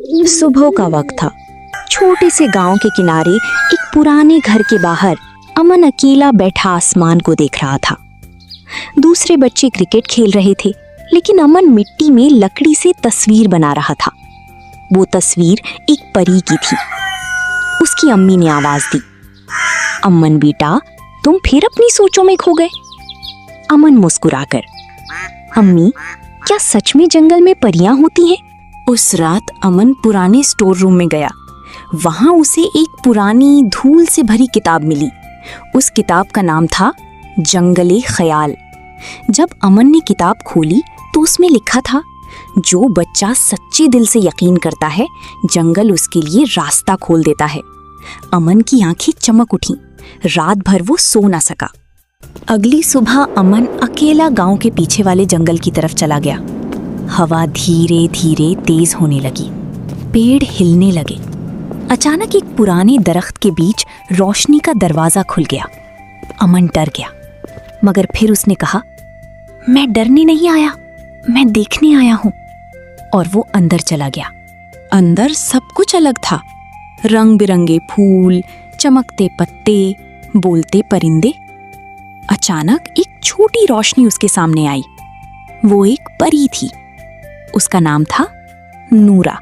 सुबह का वक्त था। छोटे से गांव के किनारे एक पुराने घर के बाहर अमन अकेला बैठा आसमान को देख रहा था। दूसरे बच्चे क्रिकेट खेल रहे थे, लेकिन अमन मिट्टी में लकड़ी से तस्वीर बना रहा था। वो तस्वीर एक परी की थी। उसकी अम्मी ने आवाज दी, अमन बेटा, तुम फिर अपनी सोचों में खो गए। अमन मुस्कुराकर, अम्मी, क्या सच में जंगल में परियां होती हैं? उस रात अमन पुराने स्टोर रूम में गया। वहां उसे एक पुरानी धूल से भरी किताब मिली। उस किताब का नाम था जंगले ख्याल। जब अमन ने किताब खोली तो उसमें लिखा था, जो बच्चा सच्चे दिल से यकीन करता है, जंगल उसके लिए रास्ता खोल देता है। अमन की आंखें चमक उठीं। रात भर वो सो ना सका। अगली सुबह अमन अकेला गांव के पीछे वाले जंगल की तरफ चला गया। हवा धीरे धीरे तेज होने लगी, पेड़ हिलने लगे। अचानक एक पुराने दरख्त के बीच रोशनी का दरवाजा खुल गया। अमन डर गया, मगर फिर उसने कहा, मैं डरने नहीं आया, मैं देखने आया हूं। और वो अंदर चला गया। अंदर सब कुछ अलग था। रंग बिरंगे फूल, चमकते पत्ते, बोलते परिंदे। अचानक एक छोटी रोशनी उसके सामने आई। वो एक परी थी। उसका नाम था नूरा।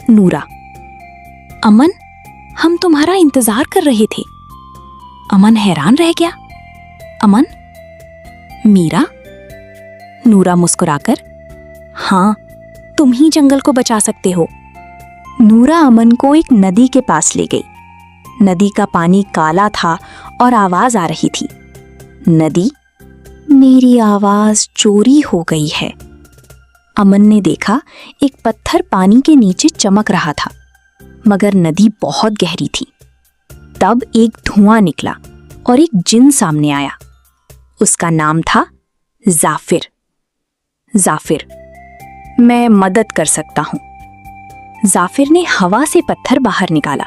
नूरा, अमन, हम तुम्हारा इंतजार कर रहे थे। अमन हैरान रह गया। अमन? मीरा? नूरा मुस्कुराकर, हाँ, तुम ही जंगल को बचा सकते हो। नूरा अमन को एक नदी के पास ले गई। नदी का पानी काला था और आवाज आ रही थी, नदी, मेरी आवाज चोरी हो गई है। अमन ने देखा एक पत्थर पानी के नीचे चमक रहा था, मगर नदी बहुत गहरी थी। तब एक धुआं निकला और एक जिन सामने आया। उसका नाम था जाफिर। जाफिर, मैं मदद कर सकता हूं। जाफिर ने हवा से पत्थर बाहर निकाला।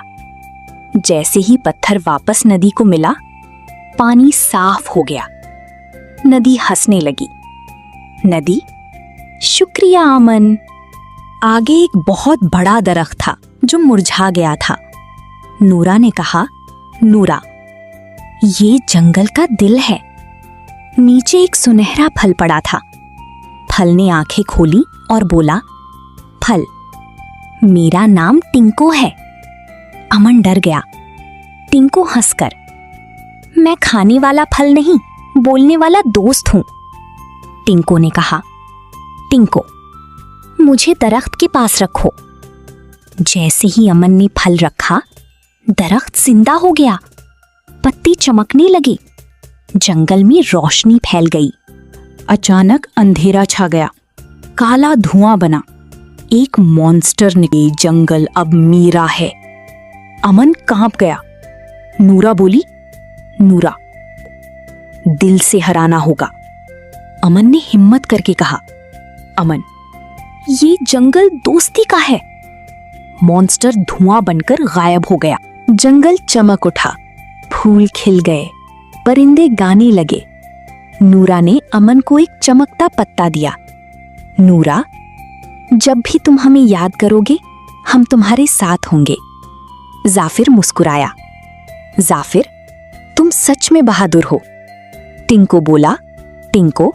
जैसे ही पत्थर वापस नदी को मिला, पानी साफ हो गया। नदी हंसने लगी। नदी, शुक्रिया अमन। आगे एक बहुत बड़ा दरख्त था जो मुरझा गया था। नूरा ने कहा, नूरा, ये जंगल का दिल है। नीचे एक सुनहरा फल पड़ा था। फल ने आंखें खोली और बोला, फल, मेरा नाम टिंको है। अमन डर गया। टिंको हंसकर, मैं खाने वाला फल नहीं, बोलने वाला दोस्त हूं। टिंको ने कहा, टिंको, मुझे दरख्त के पास रखो। जैसे ही अमन ने फल रखा, दरख्त जिंदा हो गया। पत्ते चमकने लगे। जंगल में रोशनी फैल गई। अचानक अंधेरा छा गया। काला धुआं बना। एक मॉन्स्टर निकले। जंगल अब मीरा है। अमन कांप गया। नूरा बोली, नूरा, दिल से हराना होगा। अमन ने हिम्मत करके कहा, अमन, ये जंगल दोस्ती का है। मॉन्स्टर धुआं बनकर गायब हो गया। जंगल चमक उठा। फूल खिल गए। परिंदे गाने लगे। नूरा ने अमन को एक चमकता पत्ता दिया। नूरा, जब भी तुम हमें याद करोगे, हम तुम्हारे साथ होंगे। जाफिर मुस्कुराया। जाफिर, तुम सच में बहादुर हो। टिंको बोला, टिंको,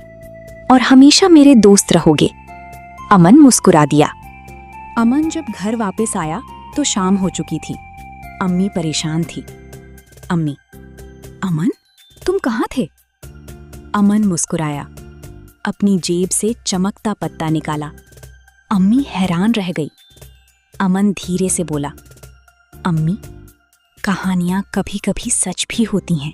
और हमेशा मेरे दोस्त रहोगे। अमन मुस्कुरा दिया। अमन जब घर वापस आया तो शाम हो चुकी थी। अम्मी परेशान थी। अम्मी, अमन, तुम कहाँ थे? अमन मुस्कुराया। अपनी जेब से चमकता पत्ता निकाला। अम्मी हैरान रह गई। अमन धीरे से बोला, अम्मी, कहानियां कभी कभी सच भी होती हैं।